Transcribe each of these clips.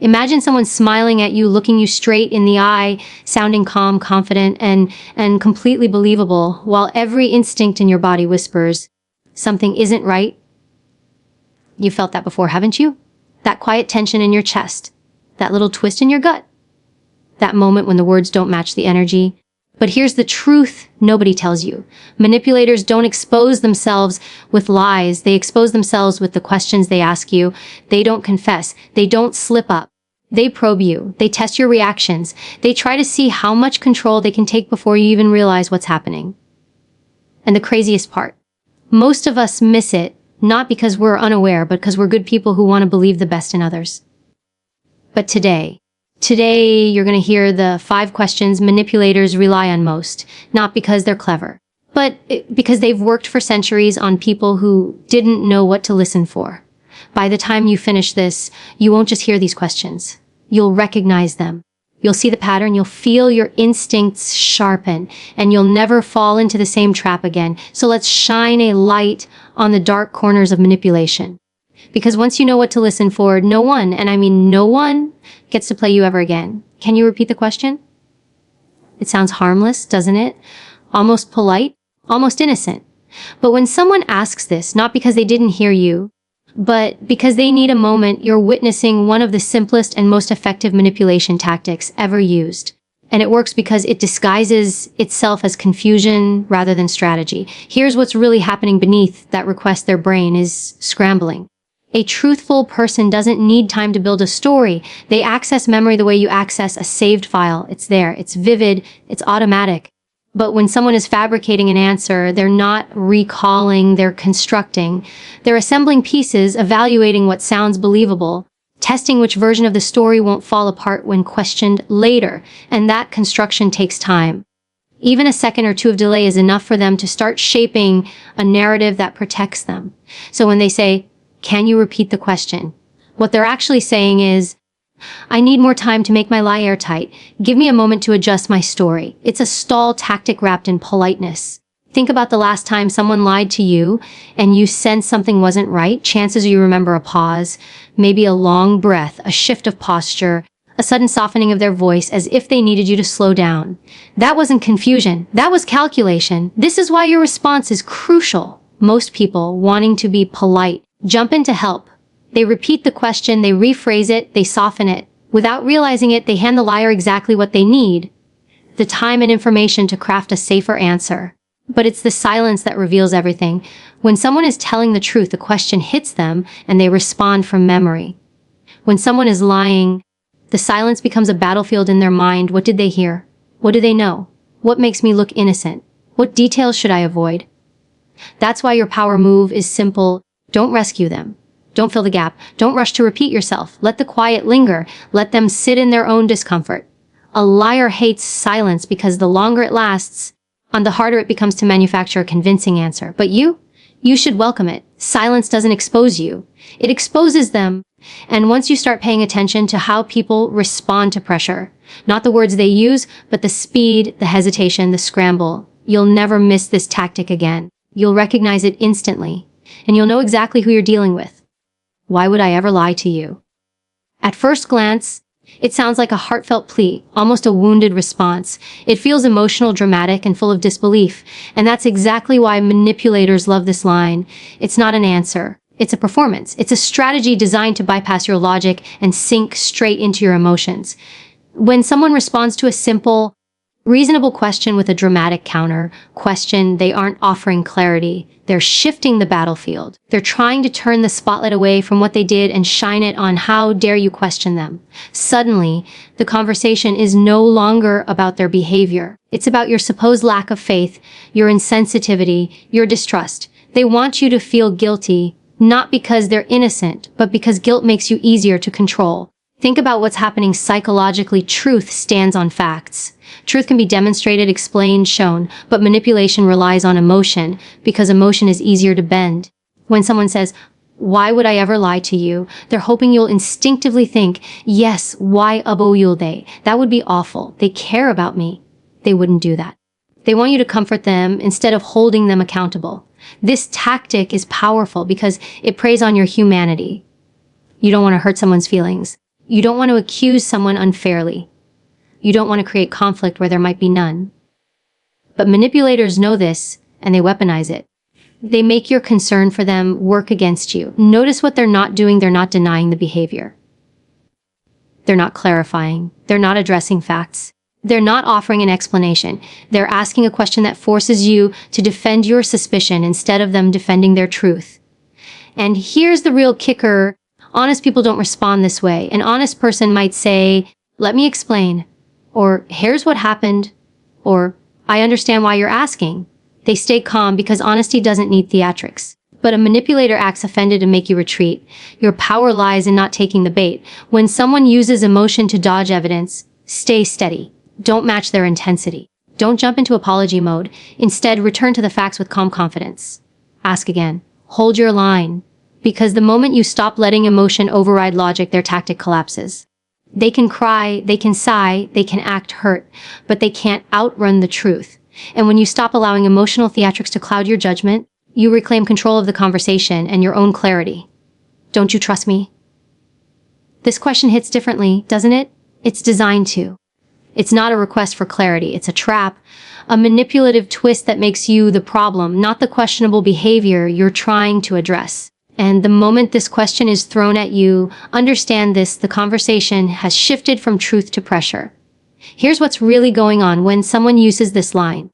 Imagine someone smiling at you, looking you straight in the eye, sounding calm, confident, and completely believable, while every instinct in your body whispers, something isn't right. You felt that before, haven't you? That quiet tension in your chest, that little twist in your gut, that moment when the words don't match the energy. But here's the truth nobody tells you. Manipulators don't expose themselves with lies. They expose themselves with the questions they ask you. They don't confess. They don't slip up. They probe you. They test your reactions. They try to see how much control they can take before you even realize what's happening. And the craziest part, most of us miss it, not because we're unaware, but because we're good people who want to believe the best in others. But today you're going to hear the 5 questions manipulators rely on most, not because they're clever, but because they've worked for centuries on people who didn't know what to listen for. By the time you finish this, you won't just hear these questions. You'll recognize them. You'll see the pattern. You'll feel your instincts sharpen, and you'll never fall into the same trap again. So let's shine a light on the dark corners of manipulation. Because once you know what to listen for, no one, and I mean no one, gets to play you ever again. Can you repeat the question? It sounds harmless, doesn't it? Almost polite, almost innocent. But when someone asks this, not because they didn't hear you, but because they need a moment, you're witnessing one of the simplest and most effective manipulation tactics ever used. And it works because it disguises itself as confusion rather than strategy. Here's what's really happening beneath that request their brain is scrambling. A truthful person doesn't need time to build a story. They access memory the way you access a saved file. It's there, it's vivid, it's automatic. But when someone is fabricating an answer, they're not recalling, they're constructing. They're assembling pieces, evaluating what sounds believable, testing which version of the story won't fall apart when questioned later. And that construction takes time. Even a second or two of delay is enough for them to start shaping a narrative that protects them. So when they say, "Can you repeat the question?" what they're actually saying is, "I need more time to make my lie airtight. Give me a moment to adjust my story." It's a stall tactic wrapped in politeness. Think about the last time someone lied to you and you sensed something wasn't right. Chances are you remember a pause, maybe a long breath, a shift of posture, a sudden softening of their voice as if they needed you to slow down. That wasn't confusion. That was calculation. This is why your response is crucial. Most people, wanting to be polite, jump in to help. They repeat the question, they rephrase it, they soften it. Without realizing it, they hand the liar exactly what they need, the time and information to craft a safer answer. But it's the silence that reveals everything. When someone is telling the truth, the question hits them and they respond from memory. When someone is lying, the silence becomes a battlefield in their mind. What did they hear? What do they know? What makes me look innocent? What details should I avoid? That's why your power move is simple. Don't rescue them. Don't fill the gap. Don't rush to repeat yourself. Let the quiet linger. Let them sit in their own discomfort. A liar hates silence because the longer it lasts, the harder it becomes to manufacture a convincing answer. But you should welcome it. Silence doesn't expose you. It exposes them. And once you start paying attention to how people respond to pressure, not the words they use, but the speed, the hesitation, the scramble, you'll never miss this tactic again. You'll recognize it instantly. And you'll know exactly who you're dealing with. Why would I ever lie to you? At first glance, it sounds like a heartfelt plea, almost a wounded response. It feels emotional, dramatic, and full of disbelief. And that's exactly why manipulators love this line. It's not an answer. It's a performance. It's a strategy designed to bypass your logic and sink straight into your emotions. When someone responds to a simple, reasonable question with a dramatic counter question, they aren't offering clarity. They're shifting the battlefield. They're trying to turn the spotlight away from what they did and shine it on how dare you question them. Suddenly, the conversation is no longer about their behavior. It's about your supposed lack of faith, your insensitivity, your distrust. They want you to feel guilty, not because they're innocent, but because guilt makes you easier to control. Think about what's happening psychologically. Truth stands on facts. Truth can be demonstrated, explained, shown, but manipulation relies on emotion because emotion is easier to bend. When someone says, "Why would I ever lie to you?" they're hoping you'll instinctively think, "Yes, why will they? That would be awful. They care about me." They wouldn't do that. They want you to comfort them instead of holding them accountable. This tactic is powerful because it preys on your humanity. You don't want to hurt someone's feelings. You don't want to accuse someone unfairly. You don't want to create conflict where there might be none. But manipulators know this, and they weaponize it. They make your concern for them work against you. Notice what they're not doing. They're not denying the behavior. They're not clarifying. They're not addressing facts. They're not offering an explanation. They're asking a question that forces you to defend your suspicion instead of them defending their truth. And here's the real kicker. Honest people don't respond this way. An honest person might say, "Let me explain," or "Here's what happened," or "I understand why you're asking." They stay calm because honesty doesn't need theatrics. But a manipulator acts offended to make you retreat. Your power lies in not taking the bait. When someone uses emotion to dodge evidence, stay steady. Don't match their intensity. Don't jump into apology mode. Instead, return to the facts with calm confidence. Ask again. Hold your line. Because the moment you stop letting emotion override logic, their tactic collapses. They can cry, they can sigh, they can act hurt, but they can't outrun the truth. And when you stop allowing emotional theatrics to cloud your judgment, you reclaim control of the conversation and your own clarity. Don't you trust me? This question hits differently, doesn't it? It's designed to. It's not a request for clarity, it's a trap, a manipulative twist that makes you the problem, not the questionable behavior you're trying to address. And the moment this question is thrown at you, understand this: the conversation has shifted from truth to pressure. Here's what's really going on when someone uses this line.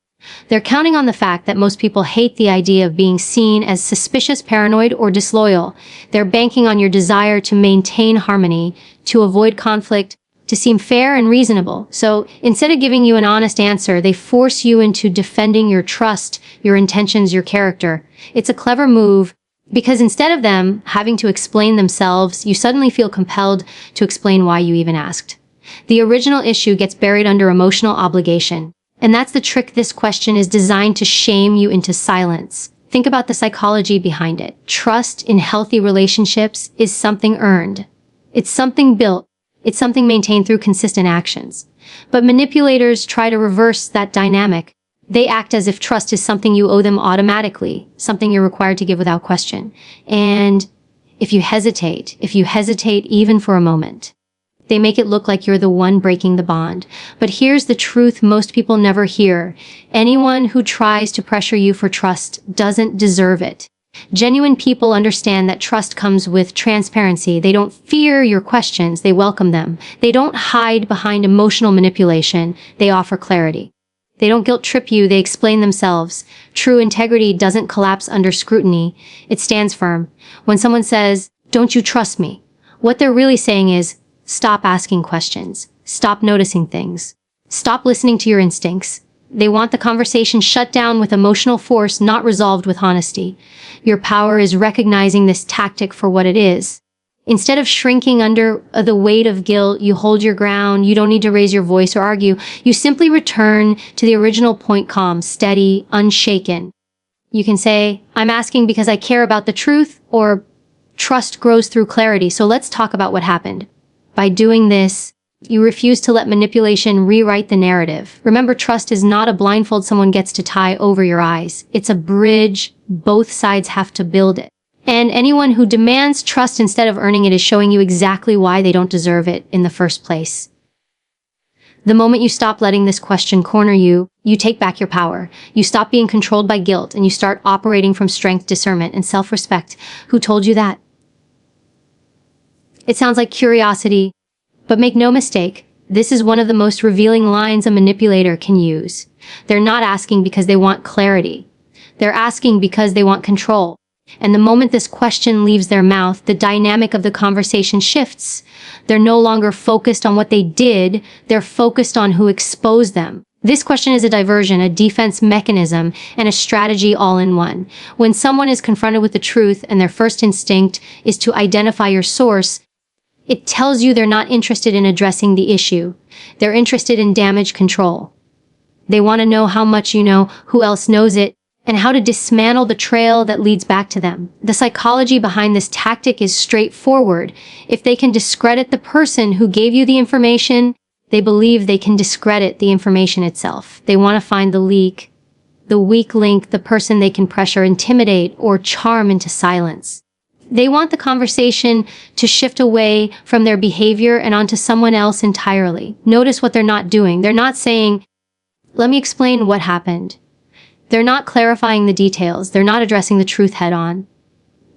They're counting on the fact that most people hate the idea of being seen as suspicious, paranoid, or disloyal. They're banking on your desire to maintain harmony, to avoid conflict, to seem fair and reasonable. So instead of giving you an honest answer, they force you into defending your trust, your intentions, your character. It's a clever move because instead of them having to explain themselves, you suddenly feel compelled to explain why you even asked. The original issue gets buried under emotional obligation. And that's the trick. This question is designed to shame you into silence. Think about the psychology behind it. Trust in healthy relationships is something earned. It's something built. It's something maintained through consistent actions. But manipulators try to reverse that dynamic. They act as if trust is something you owe them automatically, something you're required to give without question. And if you hesitate even for a moment, they make it look like you're the one breaking the bond. But here's the truth most people never hear. Anyone who tries to pressure you for trust doesn't deserve it. Genuine people understand that trust comes with transparency. They don't fear your questions, they welcome them. They don't hide behind emotional manipulation, they offer clarity. They don't guilt trip you, they explain themselves. True integrity doesn't collapse under scrutiny, it stands firm. When someone says, "Don't you trust me?" what they're really saying is, stop asking questions. Stop noticing things. Stop listening to your instincts. They want the conversation shut down with emotional force, not resolved with honesty. Your power is recognizing this tactic for what it is. Instead of shrinking under the weight of guilt, you hold your ground. You don't need to raise your voice or argue. You simply return to the original point, calm, steady, unshaken. You can say, "I'm asking because I care about the truth," or "Trust grows through clarity, so let's talk about what happened." By doing this, you refuse to let manipulation rewrite the narrative. Remember, trust is not a blindfold someone gets to tie over your eyes. It's a bridge. Both sides have to build it. And anyone who demands trust instead of earning it is showing you exactly why they don't deserve it in the first place. The moment you stop letting this question corner you, you take back your power. You stop being controlled by guilt and you start operating from strength, discernment, and self-respect. Who told you that? It sounds like curiosity, but make no mistake, this is one of the most revealing lines a manipulator can use. They're not asking because they want clarity. They're asking because they want control. And the moment this question leaves their mouth, the dynamic of the conversation shifts. They're no longer focused on what they did, they're focused on who exposed them. This question is a diversion, a defense mechanism, and a strategy all in one. When someone is confronted with the truth and their first instinct is to identify your source, it tells you they're not interested in addressing the issue. They're interested in damage control. They want to know how much you know, who else knows it, and how to dismantle the trail that leads back to them. The psychology behind this tactic is straightforward. If they can discredit the person who gave you the information, they believe they can discredit the information itself. They want to find the leak, the weak link, the person they can pressure, intimidate, or charm into silence. They want the conversation to shift away from their behavior and onto someone else entirely. Notice what they're not doing. They're not saying, let me explain what happened. They're not clarifying the details. They're not addressing the truth head on.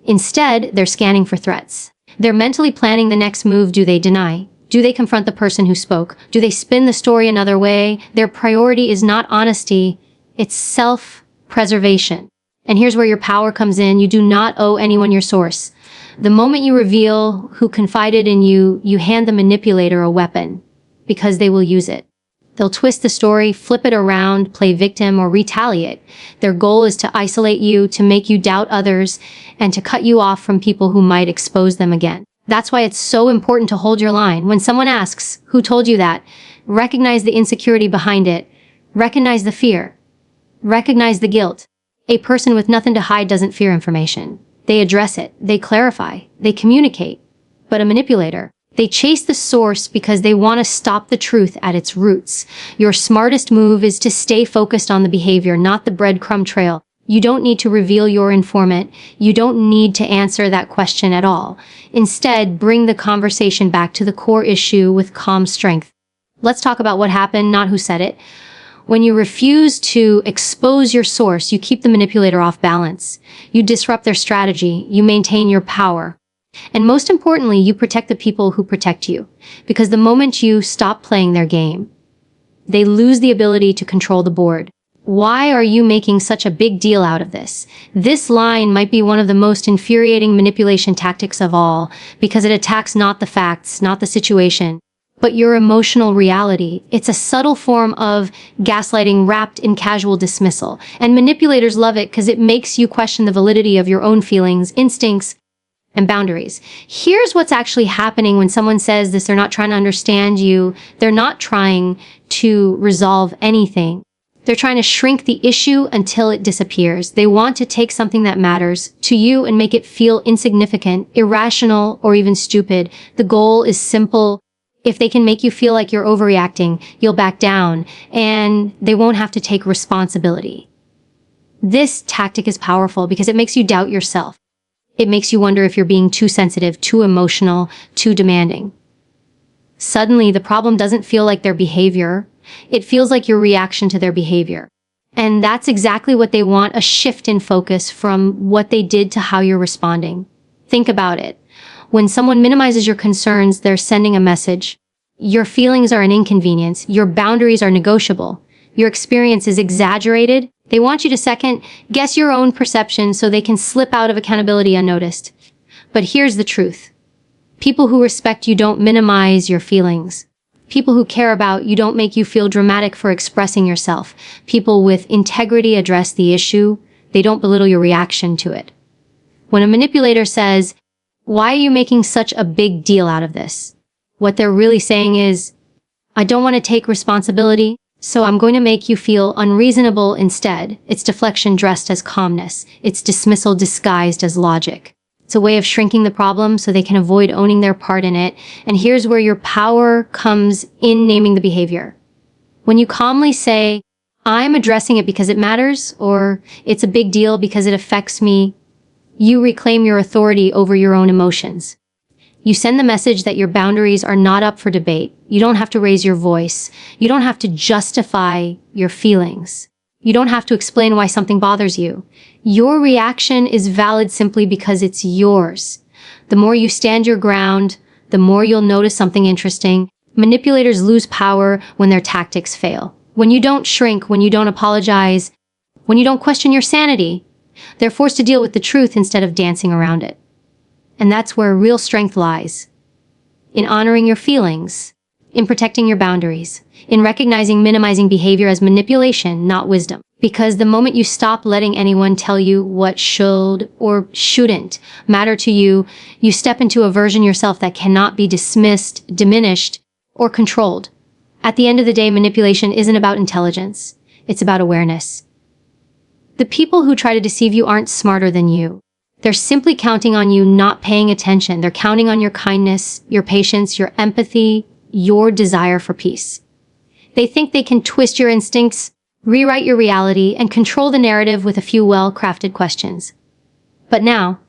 Instead, they're scanning for threats. They're mentally planning the next move. Do they deny? Do they confront the person who spoke? Do they spin the story another way? Their priority is not honesty, it's self-preservation. And here's where your power comes in. You do not owe anyone your source. The moment you reveal who confided in you, you hand the manipulator a weapon, because they will use it. They'll twist the story, flip it around, play victim, or retaliate. Their goal is to isolate you, to make you doubt others, and to cut you off from people who might expose them again. That's why it's so important to hold your line. When someone asks, who told you that? Recognize the insecurity behind it. Recognize the fear. Recognize the guilt. A person with nothing to hide doesn't fear information. They address it. They clarify. They communicate. But a manipulator, they chase the source because they want to stop the truth at its roots. Your smartest move is to stay focused on the behavior, not the breadcrumb trail. You don't need to reveal your informant. You don't need to answer that question at all. Instead, bring the conversation back to the core issue with calm strength. Let's talk about what happened, not who said it. When you refuse to expose your source, you keep the manipulator off balance. You disrupt their strategy. You maintain your power. And most importantly, you protect the people who protect you. Because the moment you stop playing their game, they lose the ability to control the board. Why are you making such a big deal out of this? This line might be one of the most infuriating manipulation tactics of all, because it attacks not the facts, not the situation, but your emotional reality. It's a subtle form of gaslighting wrapped in casual dismissal. And manipulators love it because it makes you question the validity of your own feelings, instincts, and boundaries. Here's what's actually happening when someone says this. They're not trying to understand you. They're not trying to resolve anything. They're trying to shrink the issue until it disappears. They want to take something that matters to you and make it feel insignificant, irrational, or even stupid. The goal is simple. If they can make you feel like you're overreacting, you'll back down, and they won't have to take responsibility. This tactic is powerful because it makes you doubt yourself. It makes you wonder if you're being too sensitive, too emotional, too demanding. Suddenly, the problem doesn't feel like their behavior. It feels like your reaction to their behavior. And that's exactly what they want, a shift in focus from what they did to how you're responding. Think about it. When someone minimizes your concerns, they're sending a message. Your feelings are an inconvenience. Your boundaries are negotiable. Your experience is exaggerated. They want you to second guess your own perception so they can slip out of accountability unnoticed. But here's the truth. People who respect you don't minimize your feelings. People who care about you don't make you feel dramatic for expressing yourself. People with integrity address the issue. They don't belittle your reaction to it. When a manipulator says, "Why are you making such a big deal out of this?" what they're really saying is, "I don't want to take responsibility, so I'm going to make you feel unreasonable instead." It's deflection dressed as calmness. It's dismissal disguised as logic. It's a way of shrinking the problem so they can avoid owning their part in it. And here's where your power comes in naming the behavior. When you calmly say, "I'm addressing it because it matters," or "it's a big deal because it affects me," you reclaim your authority over your own emotions. You send the message that your boundaries are not up for debate. You don't have to raise your voice. You don't have to justify your feelings. You don't have to explain why something bothers you. Your reaction is valid simply because it's yours. The more you stand your ground, the more you'll notice something interesting. Manipulators lose power when their tactics fail. When you don't shrink, when you don't apologize, when you don't question your sanity, they're forced to deal with the truth instead of dancing around it. And that's where real strength lies. In honoring your feelings, in protecting your boundaries, in recognizing minimizing behavior as manipulation, not wisdom. Because the moment you stop letting anyone tell you what should or shouldn't matter to you, you step into a version yourself that cannot be dismissed, diminished, or controlled. At the end of the day, manipulation isn't about intelligence. It's about awareness. The people who try to deceive you aren't smarter than you. They're simply counting on you not paying attention. They're counting on your kindness, your patience, your empathy, your desire for peace. They think they can twist your instincts, rewrite your reality, and control the narrative with a few well-crafted questions. But now,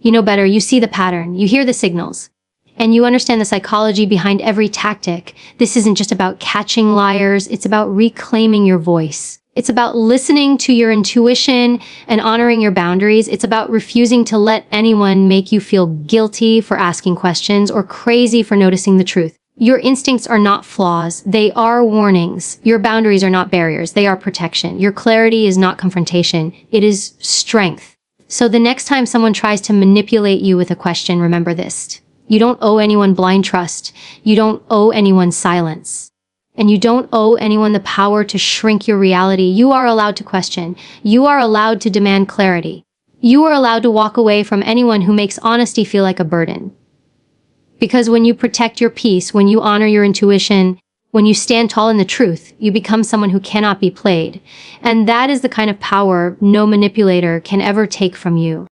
You know better, you see the pattern, you hear the signals, and you understand the psychology behind every tactic. This isn't just about catching liars, it's about reclaiming your voice. It's about listening to your intuition and honoring your boundaries. It's about refusing to let anyone make you feel guilty for asking questions or crazy for noticing the truth. Your instincts are not flaws, they are warnings. Your boundaries are not barriers, they are protection. Your clarity is not confrontation, it is strength. So the next time someone tries to manipulate you with a question, remember this. You don't owe anyone blind trust. You don't owe anyone silence. And you don't owe anyone the power to shrink your reality. You are allowed to question. You are allowed to demand clarity. You are allowed to walk away from anyone who makes honesty feel like a burden. Because when you protect your peace, when you honor your intuition, when you stand tall in the truth, you become someone who cannot be played. And that is the kind of power no manipulator can ever take from you.